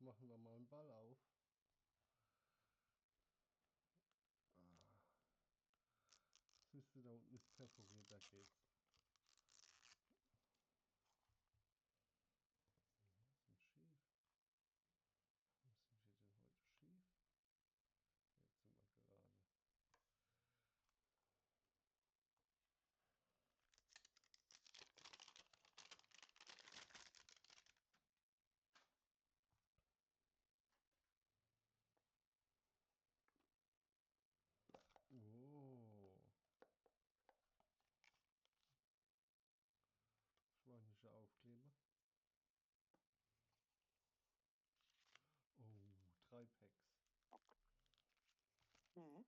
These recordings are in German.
Machen wir mal einen Ball auf. Ah. Siehst du, da unten ist perforiert, da geht's. Was ist schief? Was sind wir denn heute schief? Jetzt sind wir gerade. Oh, schweinische Aufkleber. Oh, 3 Packs. Mhm.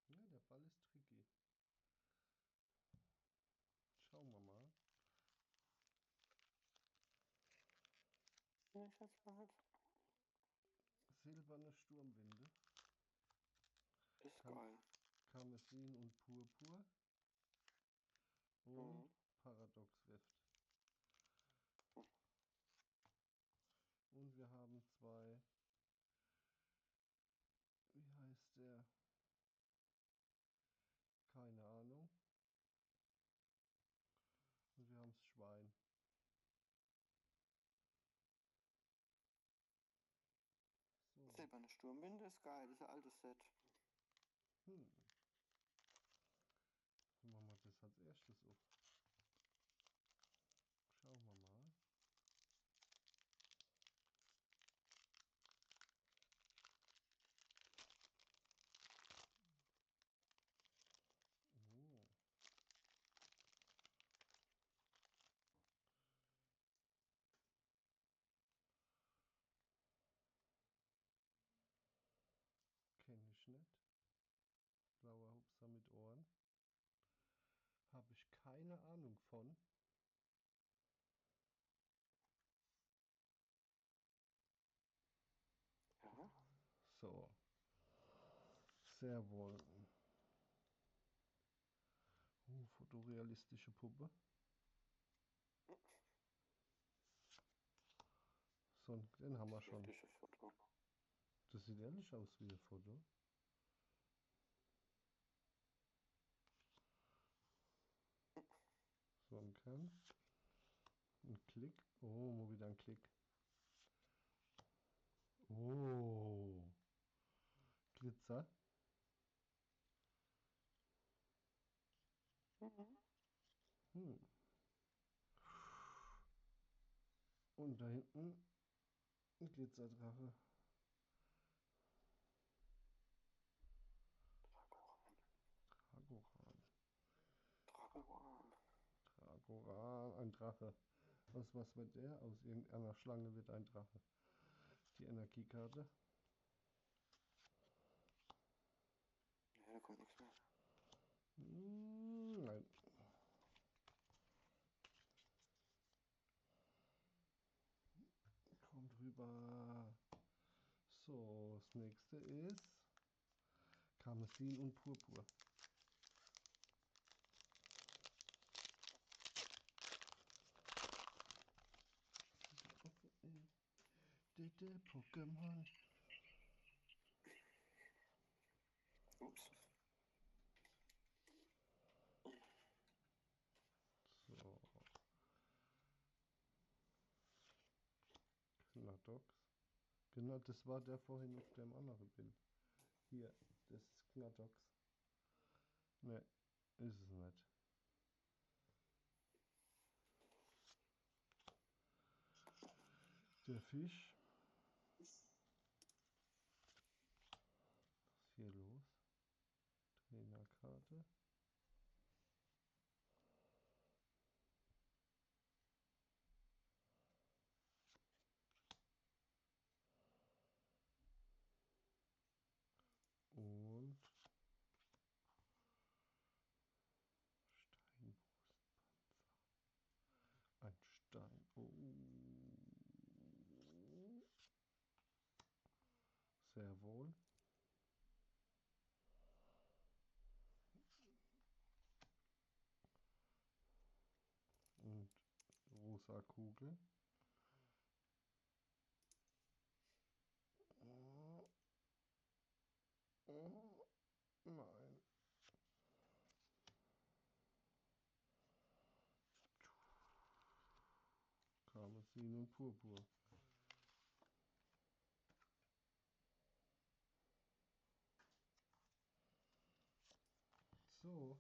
Ja, der Ball ist tricky. Schauen wir mal. Ja, ich hab's mal halt. Silberne Sturmwinde. Ist Kam geil. Karmesin und Purpur. Und Mhm. Paradox Rift. Und wir haben 2. Wie heißt der? Keine Ahnung. Und wir haben das Schwein. So. Silberne Sturmwinde ist geil, das ist ein altes Set. Hm. Dann machen wir das als erstes auf. Schauen wir mal. Oh. Kenne ich nicht. Blauer Hupser mit Ohren. Habe ich keine Ahnung von. Ja. So. Sehr wohl. Fotorealistische Puppe. So, den haben wir schon. Realistisches Foto. Das sieht ehrlich aus wie ein Foto. So ein Kern. Ein Klick. Oh, mal wieder ein Klick. Oh. Glitzer. Mhm. Hm. Und da hinten ein Glitzerdrache. Dragoran. Dragoran. Dragoran. Dragoran. Ein Drache. Was wird der? Aus irgendeiner Schlange wird ein Drache. Die Energiekarte. Nee, da kommt nichts mehr. Nein. Kommt rüber. So, das nächste ist Karmesin und Purpur. Dicke Pokémon. Ups. So, Knatox. Genau, das war der vorhin auf dem anderen Bild. Hier, das ist Knatox. Ne, ist es nicht. Der Fisch. Was ist hier los? Trainerkarte. Und Steinbrustpanzer. Ein Stein. Oh. Sehr wohl. Rosa-Kugel. Oh. Oh. Nein. Karmesin und Purpur. So.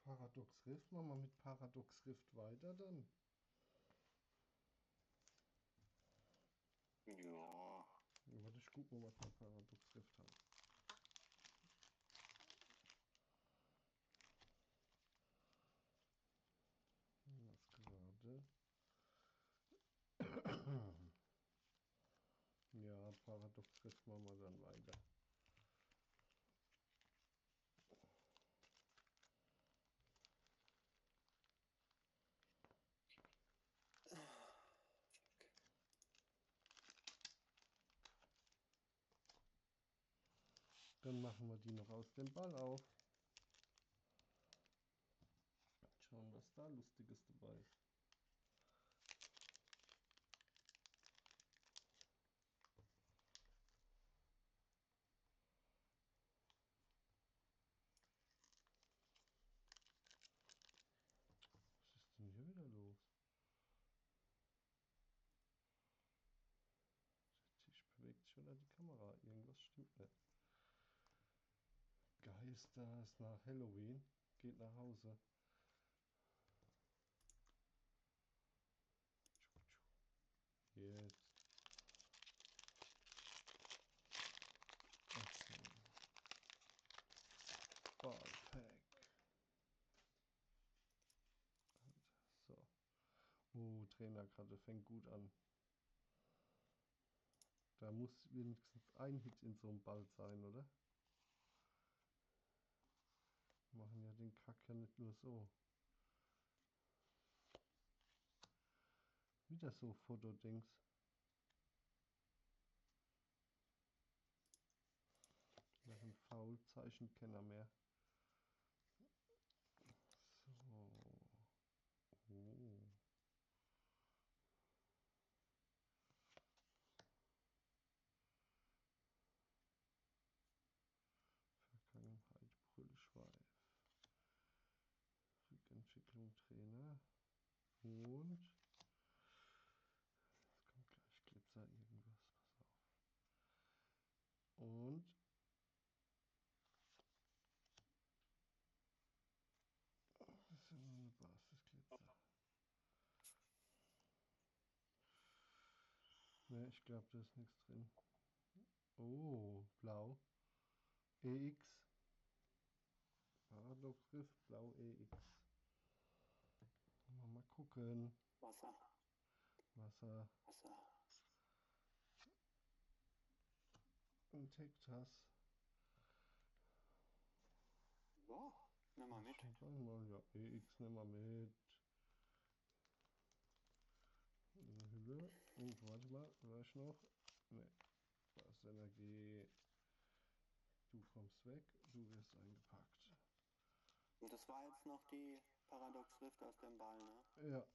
Paradox Rift. Machen wir mit Paradox Rift weiter dann. Ja. Warte, ich guck mal, was wir Paradox Rift haben. Was gerade. Ja, Paradox Rift machen wir dann weiter. Dann machen wir die noch aus dem Ball auf. Schauen, was da Lustiges dabei ist. Was ist denn hier wieder los? Der Tisch bewegt sich oder die Kamera? Irgendwas stimmt nicht. Geister ist nach Halloween. Geht nach Hause. Jetzt. Okay. Ballpack. So. Trainerkarte fängt gut an. Da muss wenigstens ein Hit in so einem Ball sein, oder? Wir machen ja den Kack ja nicht nur so. Wieder so Fotodings. Noch ein Foul-Zeichenkenner mehr. So. Oh. Vergangenheit, Brüllschweif. Rückentwicklung, Trainer. Und jetzt kommt gleich Glitzer, irgendwas. Pass auf. Und das ist ja nur eine Basisglitzer. Ne, ich glaube, da ist nichts drin. Oh, blau. EX. Paradox Rift, blau EX. Mal gucken. Wasser. Wasser. Wasser. Und Tektas. Ja, nimm mal mit. Mal, ja, EX nehmen wir mit. Eine Hülle. Oh, warte mal, war ich noch? Ne, was Energie. Du kommst weg, du wirst eingepackt. Und das war jetzt noch die Paradox Rift aus dem Ball, ne? Ja,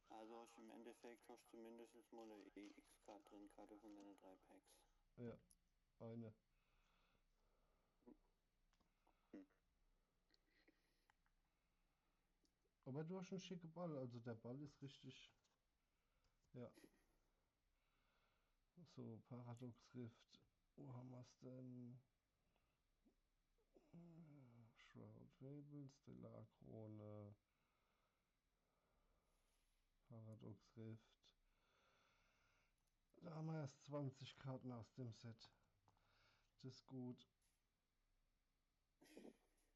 Also im Endeffekt hast du mindestens mal eine EX-Karte drin, Karte von deinen 3 Packs. ja, eine. Hm. Aber du hast einen schicken Ball, also der Ball ist richtig. Ja. So, Paradox Rift. Wo haben wir es denn? Shroud Fable, Stellar Krone. Paradox Rift. Da haben wir erst 20 Karten aus dem Set. Das ist gut.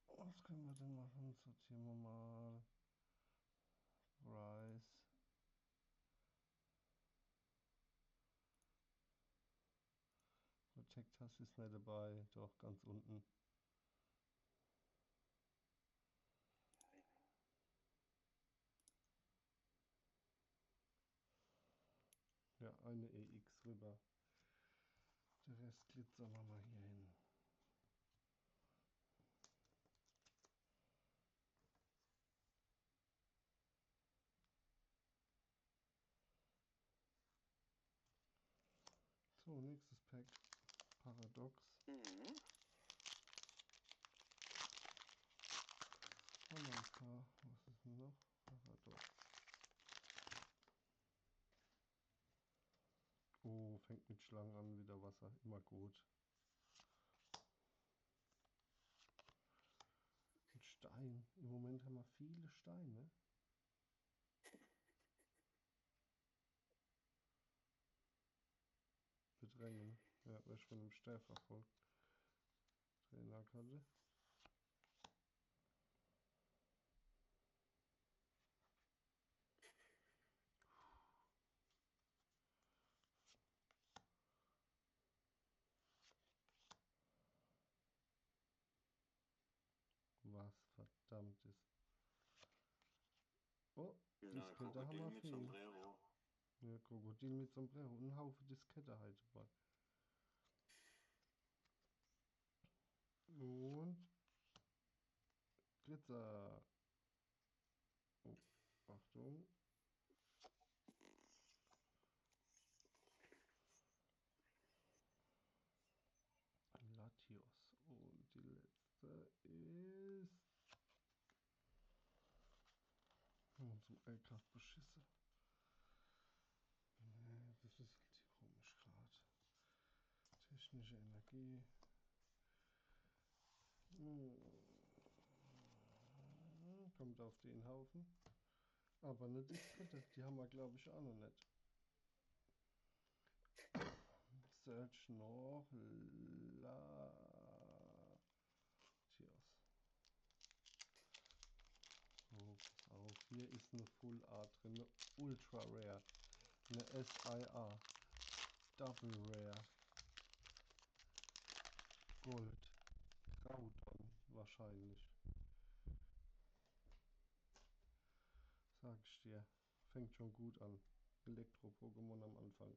Was können wir denn machen? Sortieren wir mal. Rise. Protect hast ist nicht dabei. Doch, ganz unten. Ja, eine EX rüber. Der Rest glitzern wir mal hier hin. So, nächstes Pack. Paradox. Mhm. Und noch ein paar. Was ist denn noch? Paradox. Oh, fängt mit Schlangen an, wieder Wasser. Immer gut. Und Stein. Im Moment haben wir viele Steine. Bedrängen. Ja, wer ich von einem Stern verfolgt. Trainerkarte. Was verdammt ist. Oh, Na, Diskette haben Krokodil wir mit viel. Sombrero. Ja, Krokodil mit Sombrero und ein Haufen Diskette halt dabei. Und Glitzer. Oh, Achtung. Latios. Und die letzte ist. Oh, so ekelhaft beschissen. Nee, das ist halt hier komisch gerade. Technische Energie. Kommt auf den Haufen. Aber eine Diskette, die haben wir glaube ich auch noch nicht. Search noch Latios. So, pass auf. Hier ist eine Full Art drin, eine Ultra Rare, eine SIA, Double Rare, Gold, Graudon wahrscheinlich. Sag ich dir, fängt schon gut an. Elektro-Pokémon am Anfang.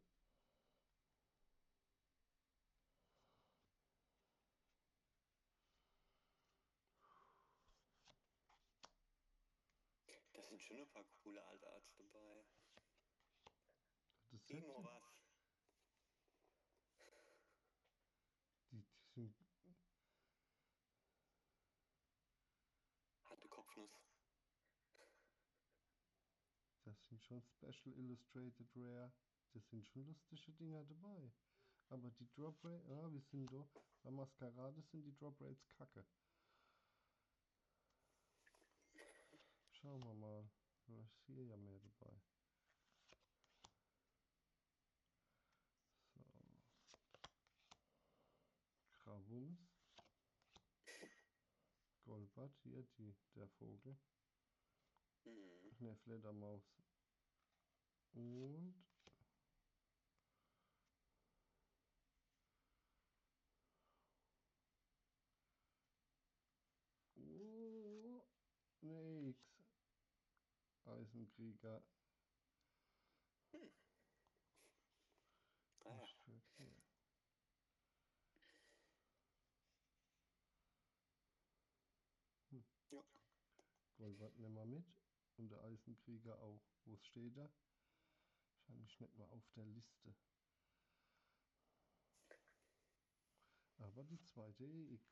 Da sind schon ein paar coole Altarts dabei. Das Set, Imo was. die sind, Hatte Kopfnuss. das sind schon Special Illustrated Rare. Das sind schon lustige Dinger dabei. Aber die Drop Rate, ja, wir sind da. Bei Maskerade sind die Drop Rates kacke. Schauen wir mal. Vielleicht ist hier ja mehr dabei. So. Gravums. Golbert, hier der Vogel. Mhm. Ach ne, Fledermaus. Und oh, ne X. Eisenkrieger. Ah ja. Nicht verkehrt. Ja. Golbert nehmen wir mit. Und der Eisenkrieger auch. Wo steht er? Wahrscheinlich nicht mal auf der Liste. Aber die zweite EX.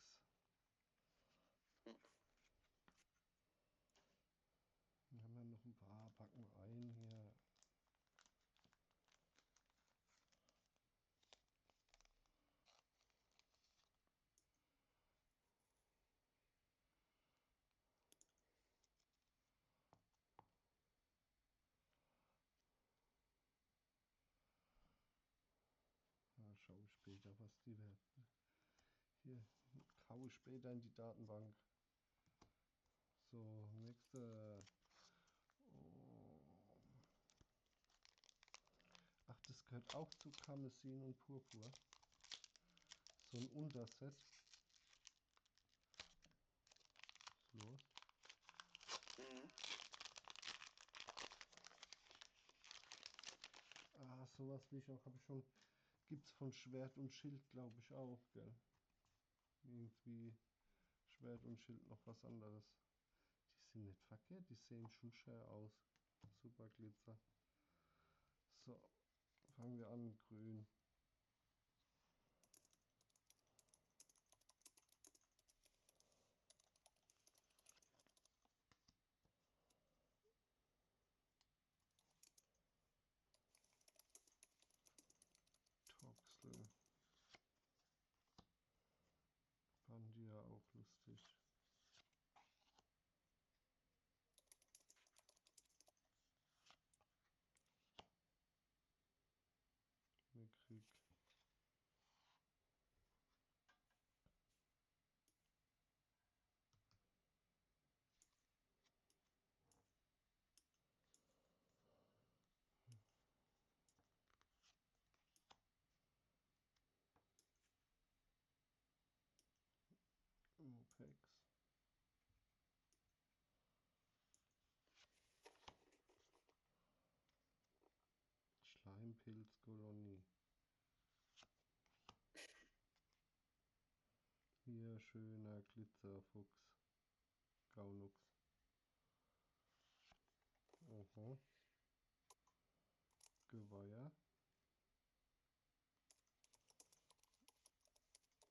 Wir haben ja noch ein paar. Packen wir ein hier. Ja, schaue später, was die werden. Hier, kaue später in die Datenbank. So, nächste. Oh. Ach, das gehört auch zu Karmesin und Purpur. So ein Unterset. Was ist los? Mhm. Ah, sowas wie ich auch, habe ich schon. Gibt's von Schwert und Schild, glaube ich, auch, gell? Irgendwie Schwert und Schild noch was anderes. Die sind nicht verkehrt, die sehen schon schön aus. Super Glitzer. So, fangen wir an, grün. lustig. Mickrig. Mopex. Schleimpilzkolonie. Hier schöner Glitzerfuchs. Gaunux. Aha. Geweiher.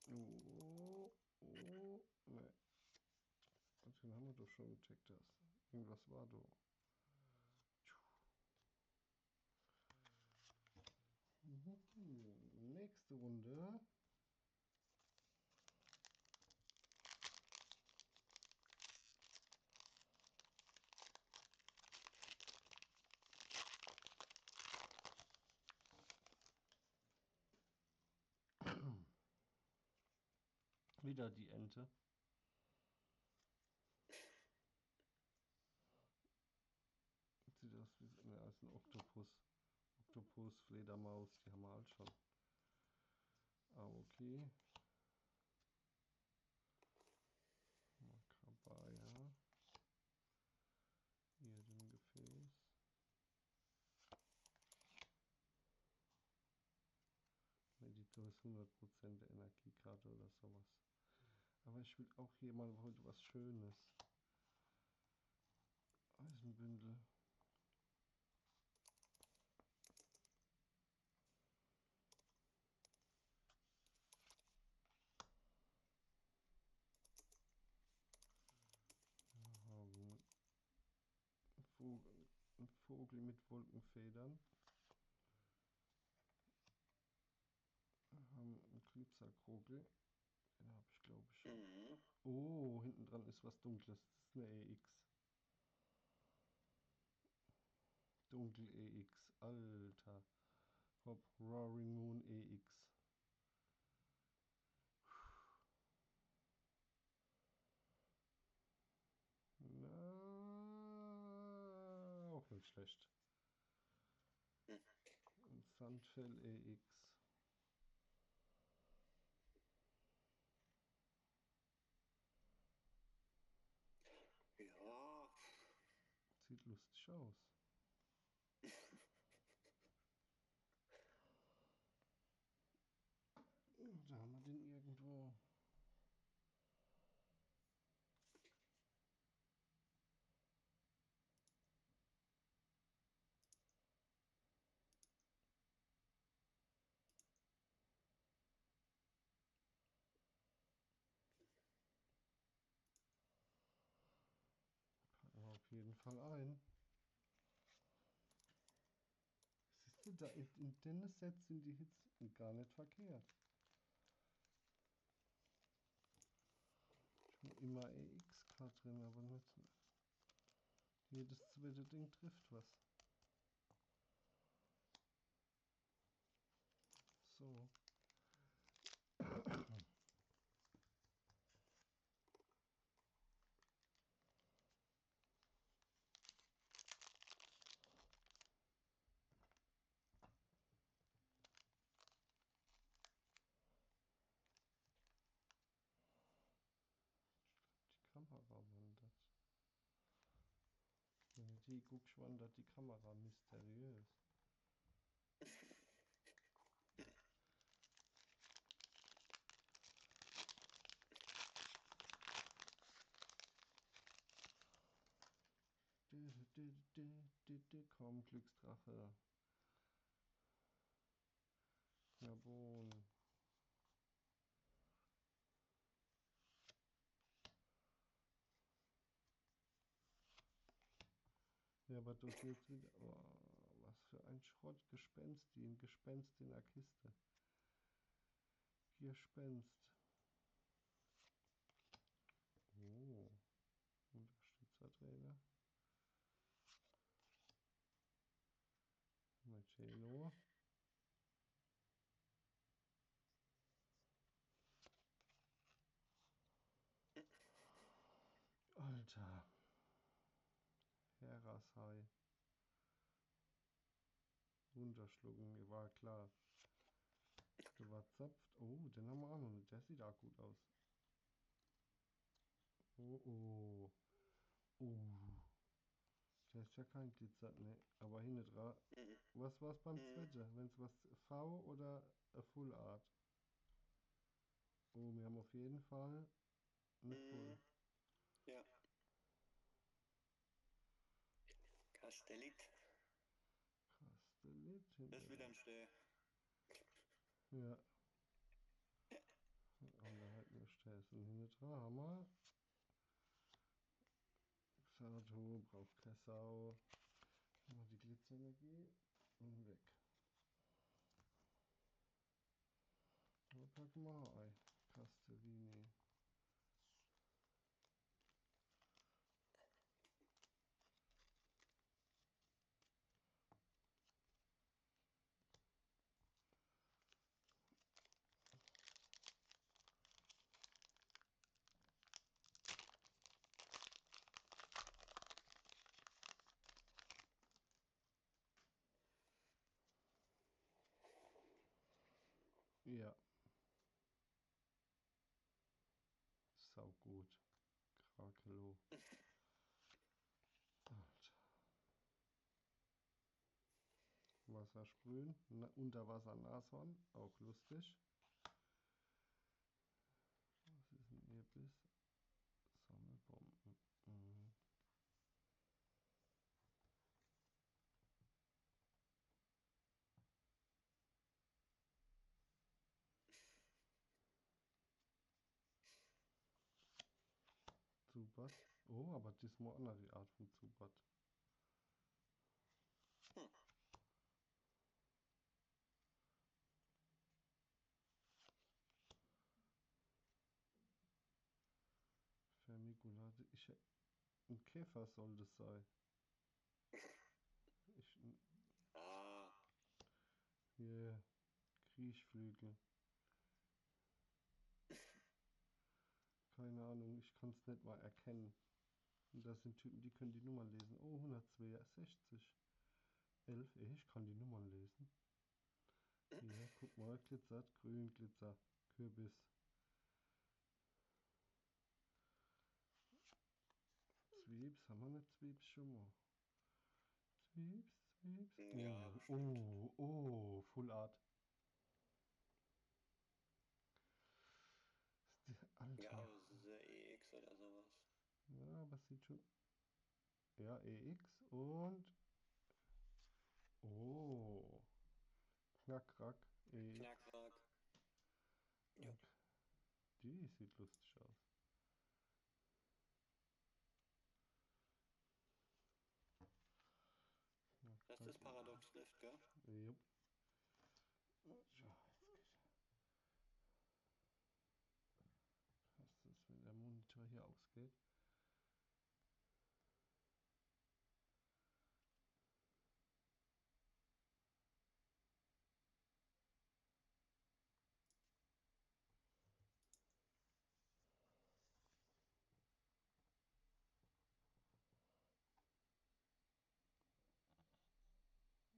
Oh, oh, ne. Den haben wir doch schon gecheckt. Das. Irgendwas war da. Nächste Runde. Wieder die Ente. Sieht aus wie als ein Oktopus. Oktopus, Fledermaus, die haben wir halt schon. Ah, okay. Makabaya. Hier den Gefäß. Meditor ist 100% Energiekarte oder sowas. Aber ich will auch hier mal heute was Schönes. Eisenbündel. Ein Vogel mit Wolkenfedern. Wir haben einen Klipserkrogel. Den habe ich, glaube ich, schon. Oh, hinten dran ist was Dunkles. Das ist eine EX. Dunkel EX. Alter. Hopp, Roaring Moon EX. Na, auch nicht schlecht. Und Sandfell EX. Ja. Sieht lustig aus. Da haben wir den irgendwo. Packen wir auf jeden Fall ein. Siehst du, da in den Sets sind die Hits gar nicht verkehrt. Schon immer EX-K drin, aber nicht. Jedes zweite Ding trifft was. So. Die Kamera wandert. Wenn du die guckst, wandert die Kamera mysteriös. Komm, Glücksdrache. Carbon. Ja, aber du jetzt wieder. Oh, was für ein Schrott. Gespensti. Ein Gespenst in der Kiste. Gespenst. Glitzerträger. Marcello. Alter. Herrashai. Runterschlucken, war klar. Der war zapft. Oh, den haben wir auch noch nicht. Der sieht auch gut aus. Oh, oh. Oh. Der ist ja kein Glitzer, ne. Aber hinten dran. Was war's beim zweiten? Wenn es was V oder Full Art? Oh, wir haben auf jeden Fall eine Full. Ja. Kastellit. Kastellit Das ist wieder hinterher. ein Steh. Ja. Und da halten wir Stäßen hinten dran. Haben wir. Xanato braucht keine Sau. Haben wir die Glitzerenergie und weg. Da packen wir ein. Castellini. Ja. Sau gut. Krakelo. Alter. Wasser sprühen. Unterwasser-Nashorn. Auch lustig. Was ist denn hier bis? Sammelbomben. Mhm. Zubat. Oh, aber diesmal eine andere Art von Zubat. Vermiculate. Ein Käfer soll das sein. Hier. Kriechflügel. Keine Ahnung, ich kann es nicht mal erkennen. Und das sind Typen, die können die Nummern lesen. Oh, 162. 11, ich kann die Nummern lesen. Hier, guck mal, glitzert, grün, Glitzer, Kürbis. Zwiebs, haben wir nicht Zwiebs schon mal? Zwiebs. Ja, bestimmt. Oh, Full Art. Alter. Ja, aber es ist ja EX oder sowas. Ja, aber es sieht schon. Ja, EX und. Oh. Knackrack. EX. Knackrack. Ja. Die sieht lustig aus. Das ist das Paradox Rift, gell? Jupp. So, jetzt geht fast ist, wenn der Monitor hier ausgeht.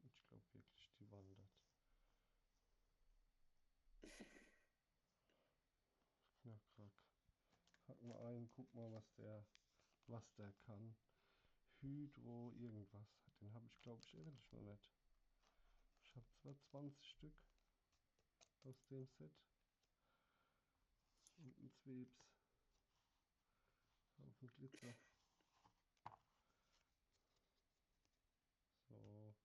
Ich glaube wirklich, die wandert. Knackrack. Packen wir ein, guck mal, was der kann. Hydro irgendwas. Den habe ich, glaube ich, ehrlich noch nicht. Ich habe zwar 20 Stück aus dem Set. Und ein Zwiebs. Auf dem Glitzer. So.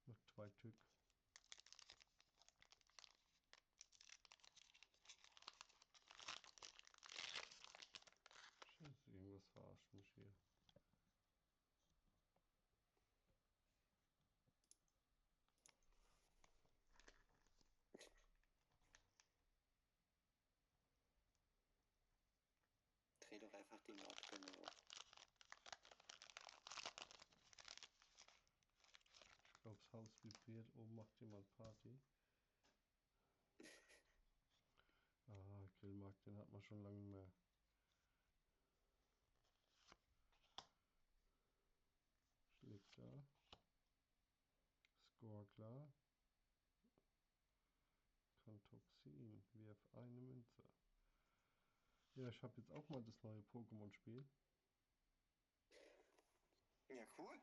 Noch 2 Stück. Scheiße, irgendwas verarscht mich hier. Dreh doch einfach die Nordpläne auf. Haus vibriert. Oben macht jemand Party. Ah, Grillmarkt, den hat man schon lange mehr. Schlägt da. Score klar. Kantoxin. Wirf eine Münze. Ja, ich habe jetzt auch mal das neue Pokémon-Spiel. Ja, cool.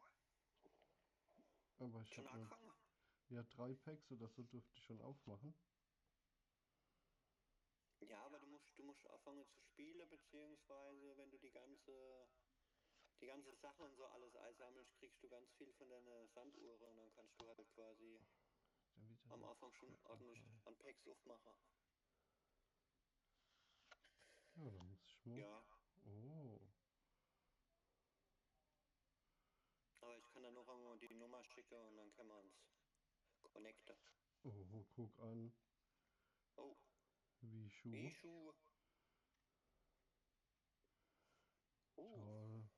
Aber ich Schon habe nur angefangen? ja 3 Packs oder so dürfte ich schon aufmachen. Ja, aber du musst anfangen zu spielen, beziehungsweise wenn du die ganze Sache und so alles einsammelst, kriegst du ganz viel von deiner Sanduhr und dann kannst du halt quasi Dann wieder am das Anfang schon ordentlich Knoppenteil. an Packs aufmachen. Ja, dann muss ich mal. Ja, Oh. aber ich kann dann noch einmal die Nummer schicken und dann können wir uns connecten. Oh, guck an. Oh, Wie Schuh. Wischu. Oh, Toll.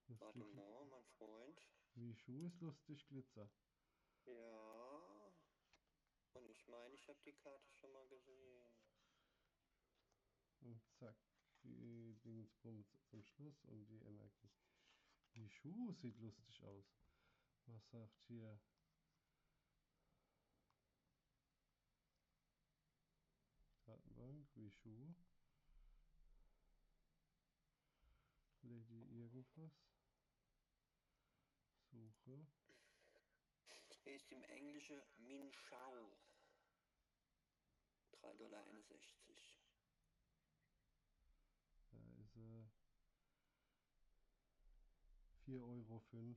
Das warte sieht mal, mein Freund. wie Schuh ist lustig Glitzer. Ja, und ich meine, ich habe die Karte schon mal gesehen. Und zack. Die Dingsbums zum Schluss und die Energie. Wie Schuh sieht lustig aus. Was sagt hier? Datenbank, wie Schuh. Lady irgendwas. Suche. Ist im Englischen Min Shao. 3,61 $. Da ist sie. 4,05 €.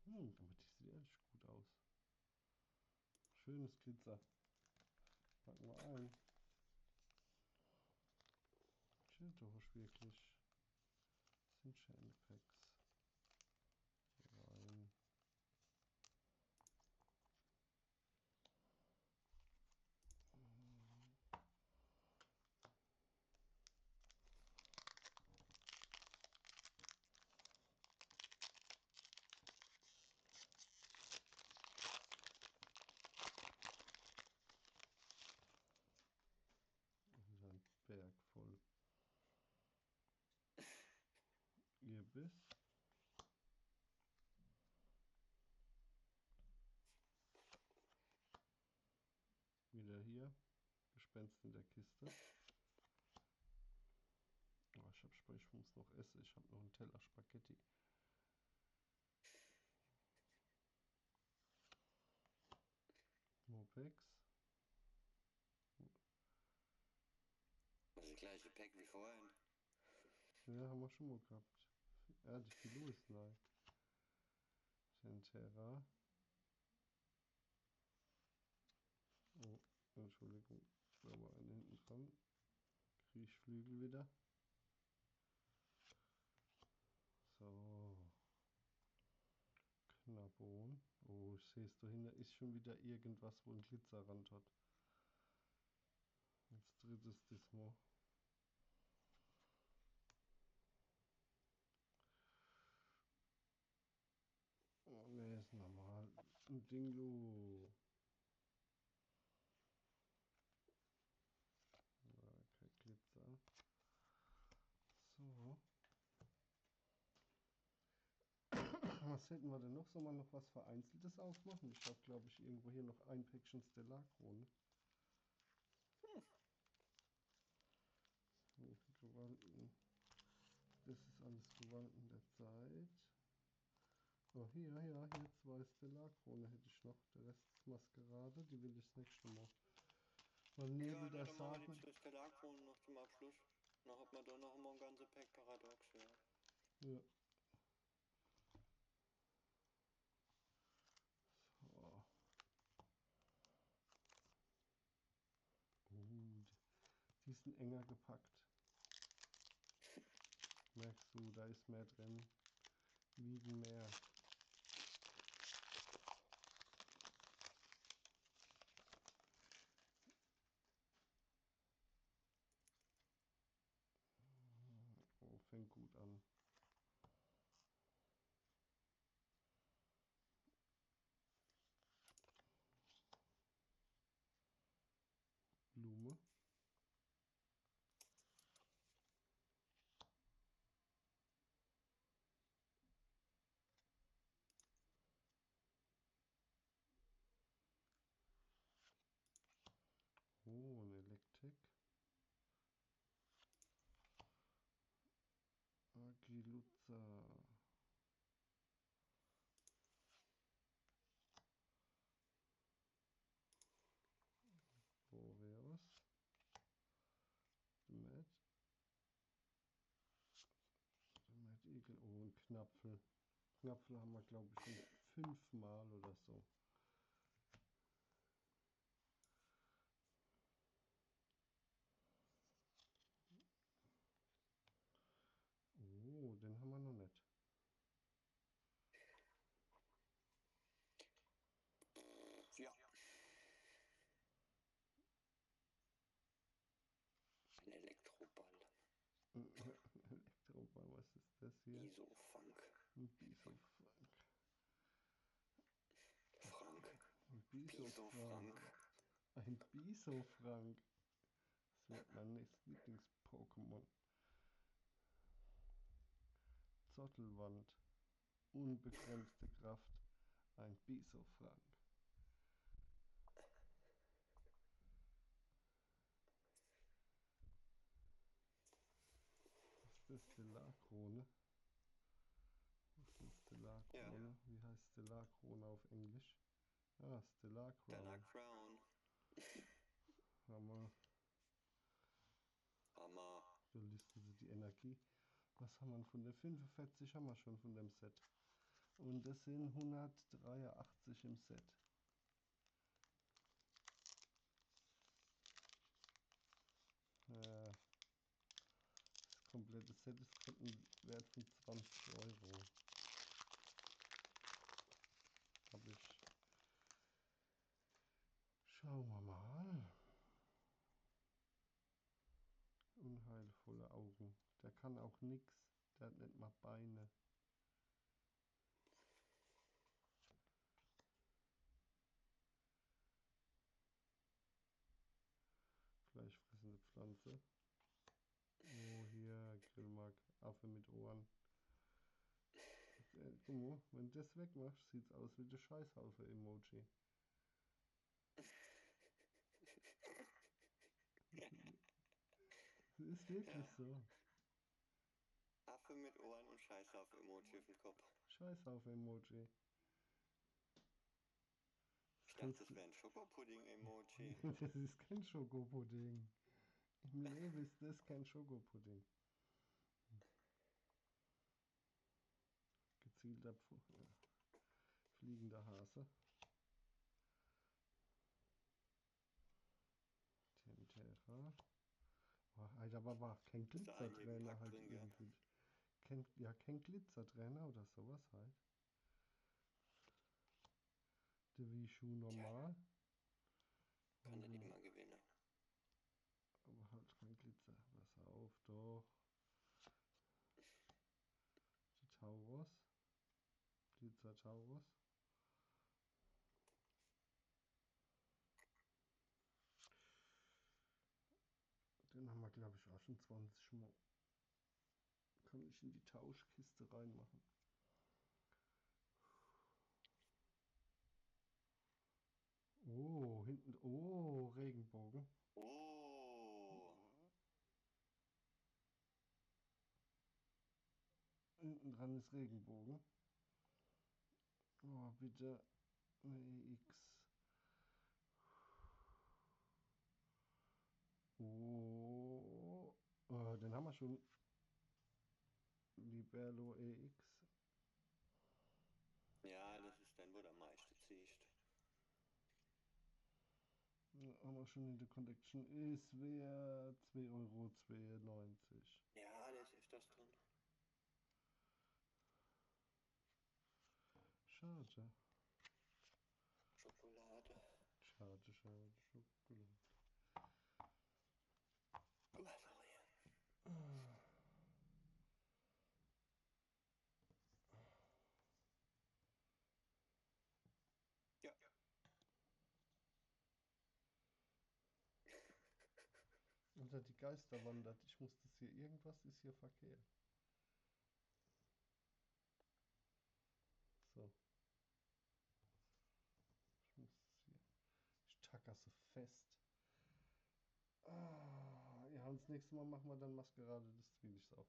Aber die sieht ehrlich gut aus. Schönes Glitzer. Packen wir ein. Stimmt doch wirklich. Das sind schöne Packs. Rein. Und ein Berg voll Irrbiss. Wieder hier. Gespenst in der Kiste. Oh, ich muss noch essen. Ich habe noch einen Teller Spaghetti. Mopex. Das ist das gleiche Pack wie vorhin. Ja, haben wir schon mal gehabt. Ja, die Filou ist neu. Centera. Oh, Entschuldigung. Da war eine hinten dran. Kriechflügel wieder. So. Knabbon. Oh, ich sehe es dahinter. Ist schon wieder irgendwas, wo ein Glitzerrand hat. Als drittes Dismo. Oh ne, ist normal. Ein Dinglu. Ja, kein Glitzer. So. Was hätten wir denn noch? Soll man noch was Vereinzeltes aufmachen? Ich habe, glaube ich, irgendwo hier noch ein Päckchen Stellarkrone. Oh, Gewalten. Das ist alles Gewalten der Zeit. Oh, hier 2 Stellarkrone hätte ich noch. Der Rest ist Maskerade. Die will ich das nächste Mal. Weil Ja, neben ne, der dann machen wir die Sagen. 2 Stellarkronen noch zum Abschluss. Dann hat man da noch mal ein ganzes Pack Paradox, ja. Ja. So. Die sind enger gepackt. Merkst du, da ist mehr drin. Wiegen mehr. fängt gut an. Blume. Oh, ein Elektrik. Agiluza. Boreas. Matt. Matt Eagle. Oh, ein Knapfel. Knapfel haben wir, glaube ich, schon 5-mal oder so. Oh, den haben wir noch nicht. Ja. Ein Elektroball. Elektroball, was ist das hier? Bisofunk. Ein Bisofrank. Frank. Ein Bisofrank. Bisofrank. Ein Bisofrank. Das wird mein nächstes Lieblings-Pokémon. Zottelwand. Unbegrenzte Kraft. Ein Bisofrank. Was ist das? Stellarkrone? Was ist eine Stellarkrone? Ja. Wie heißt Stellarkrone auf Englisch? Ah, Stellar Crown. Crown. Hammer. Hammer. Da listen sie die Energie. Was haben wir von der 45 haben wir schon von dem Set. Und das sind 183 im Set. Das komplette Set ist gerade ein Wert von 20 Euro. Hab ich. Schauen wir mal. Unheilvolle Augen. Der kann auch nix. Der hat nicht mal Beine. Fleischfressende Pflanze. Oh, hier, Grillmark. Affe mit Ohren. Guck mal, wenn du das wegmachst, sieht's aus wie der Scheißhaufe-Emoji. Das ist wirklich Ja. so. Affe mit Ohren und Scheißhaufen-Emoji auf dem Kopf. Scheißhaufe-Emoji. Ich dachte, das wäre ein Schokopudding-Emoji. Das ist kein Schokopudding. Im Leben ist das kein Schokopudding. Gezielter fliegender Hase. Tentera. Oh, Alter, aber kein Das ist da in jedem Glitzertrainer Pack halt drin, ja. irgendwie. Kein Glitzertrainer oder sowas halt. Der Wishu normal. Kann nicht immer gewinnen. Aber halt kein Glitzer. Pass auf, doch. Der Tauros. Glitzer Tauros. Den haben wir, glaube ich, auch schon 20 Mal. Kann ich in die Tauschkiste reinmachen. Oh, hinten. Oh, Regenbogen. Oh. Hinten dran ist Regenbogen. Oh, bitte. Eine X. Oh. Oh, den haben wir schon. Liberlo EX. Ja, das ist dann, wo der meiste ziehst. Haben wir schon in der Collection. Ist wert 2,92 Euro. Ja, der ist öfters drin. Schade. Schokolade. Schade, schade, Schokolade. Was auch hier. Alter, die Geister wandert. Ich muss das hier. Irgendwas ist hier verkehrt. So. Ich muss das hier. Ich tacker sie fest. Ja, und das nächste Mal machen wir dann Maskerade des Zwielichts auf.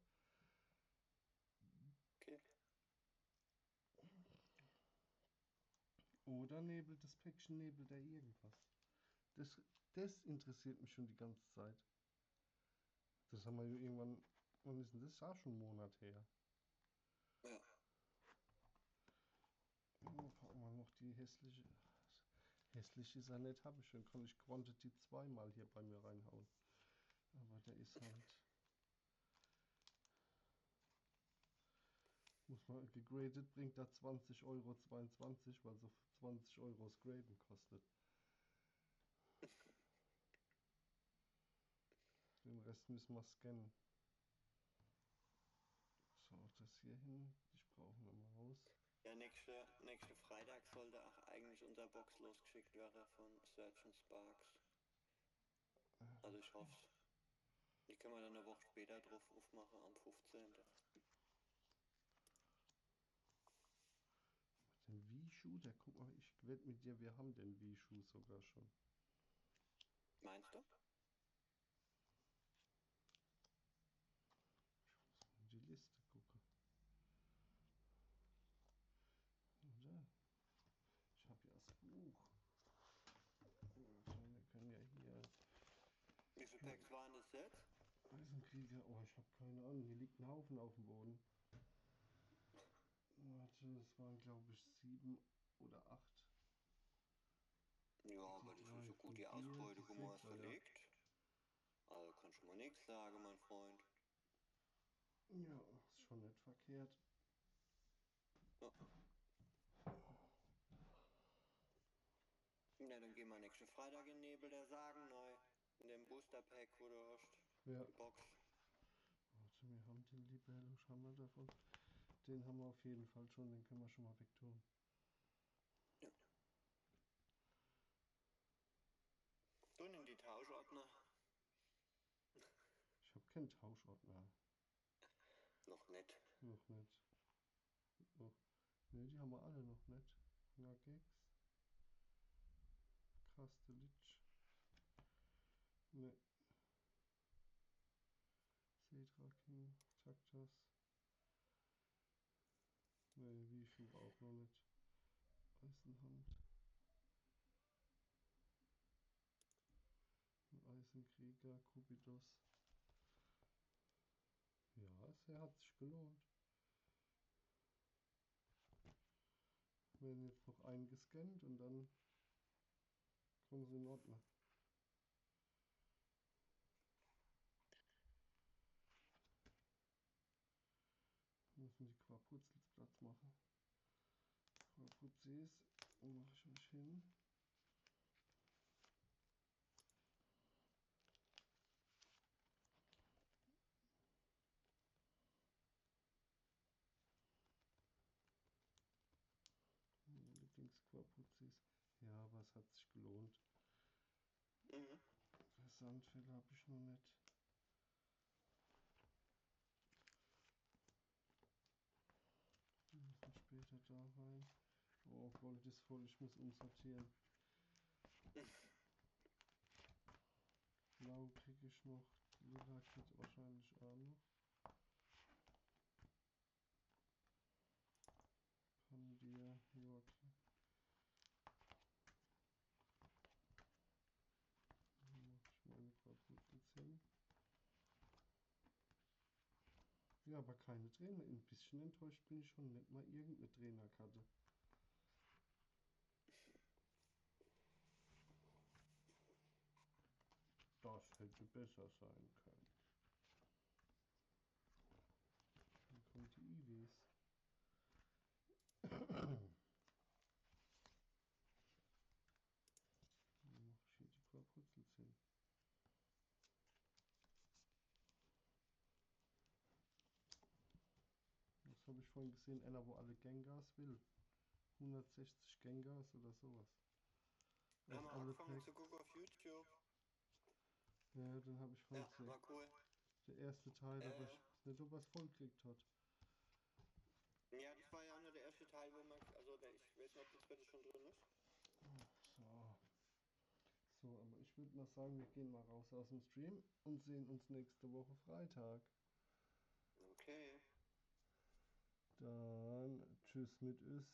Okay. Oder Nebel, das Päckchen Nebel der irgendwas. Das interessiert mich schon die ganze Zeit. Das haben wir ja irgendwann. Wann ist denn das? Auch schon einen Monat her. Ja. Dann packen wir noch die hässliche. Hässlich ist er nicht, habe ich schon. Kann ich Quantity zweimal hier bei mir reinhauen. Aber der ist halt. Muss man gegradet, bringt da 20,22 Euro, weil so 20 Euro das Graden kostet. Den Rest müssen wir scannen. So, das hier hin. Ich brauche eine Maus. Ja, nächste Freitag sollte auch eigentlich unser Box losgeschickt werden von Search and Sparks. Also ich hoffe, die können wir dann eine Woche später drauf aufmachen, am 15. Den Wii-Schuh, der guck mal, ich wette mit dir, wir haben den Wii-Schuh sogar schon. Meinst du? Ich muss mal in die Liste gucken. Oder? Ich habe ja das Buch. Wir können ja hier. Wie viele Packs waren das jetzt? Eisenkrieger, oh, ich habe keine Ahnung. Hier liegt ein Haufen auf dem Boden. Warte, das waren glaube ich 7 oder 8. Ja, Die aber das ist 3 so gut von die dir, die Ausbeute, wo man 6, es ja. verlegt. Also kann schon mal nichts sagen, mein Freund. Ja, ist schon nicht verkehrt. Ja. Na, dann gehen wir nächsten Freitag in den Nebel der Sagen neu. In dem Booster Pack, wo du hast. Ja. Die Box. Warte, wir haben den Libello schon mal davon. Den haben wir auf jeden Fall schon, den können wir schon mal wegtun. Ja. Und in die Tauschordner. Ich habe keinen Tauschordner. Noch nicht. Noch nicht. Oh. Ne, die haben wir alle noch nicht. Nagex. Krastelitsch. Ne. Cedra King. Taktas. Ne, Wishu auch noch nicht. Eisenhand. Eisenkrieger. Kubidos. Ja, es hat sich gelohnt. Wir werden jetzt noch eingescannt und dann kommen sie in Ordner. Wir müssen die Quaputzels Platz machen. Quapuzis, mache ich euch hin. Lieblingsquapuzis. Ja, aber es hat sich gelohnt. Mhm. Versandfälle habe ich noch nicht. Wir müssen später da rein. Oh, Gold ist voll, ich muss umsortieren. Blau kriege ich noch. Lila geht wahrscheinlich auch noch. Pandir, York. Dann mache ich meine Quapuzels hin. Ja, aber keine Trainer. Ein bisschen enttäuscht bin ich schon. Nicht mal irgendeine Trainerkarte. Das hätte besser sein können. Dann kommt die Iwis. Dann mache ich hier die Quaputzels hin. Das habe ich vorhin gesehen, einer, wo alle Gengars will. 160 Gengars oder sowas. Wir Auf haben alle angefangen Packs. zu gucken auf YouTube. Ja, den habe ich voll Ja, gesehen. war cool. Der erste Teil, aber ich Ja. weiß nicht, ob er es voll gekriegt hat. Ja, das war ja auch nur der erste Teil, wo man, also der, ich weiß nicht, ob der zweite schon drin ist. So. So, aber ich würde mal sagen, wir gehen mal raus aus dem Stream und sehen uns nächste Woche Freitag. Okay. Dann tschüss mit Ös.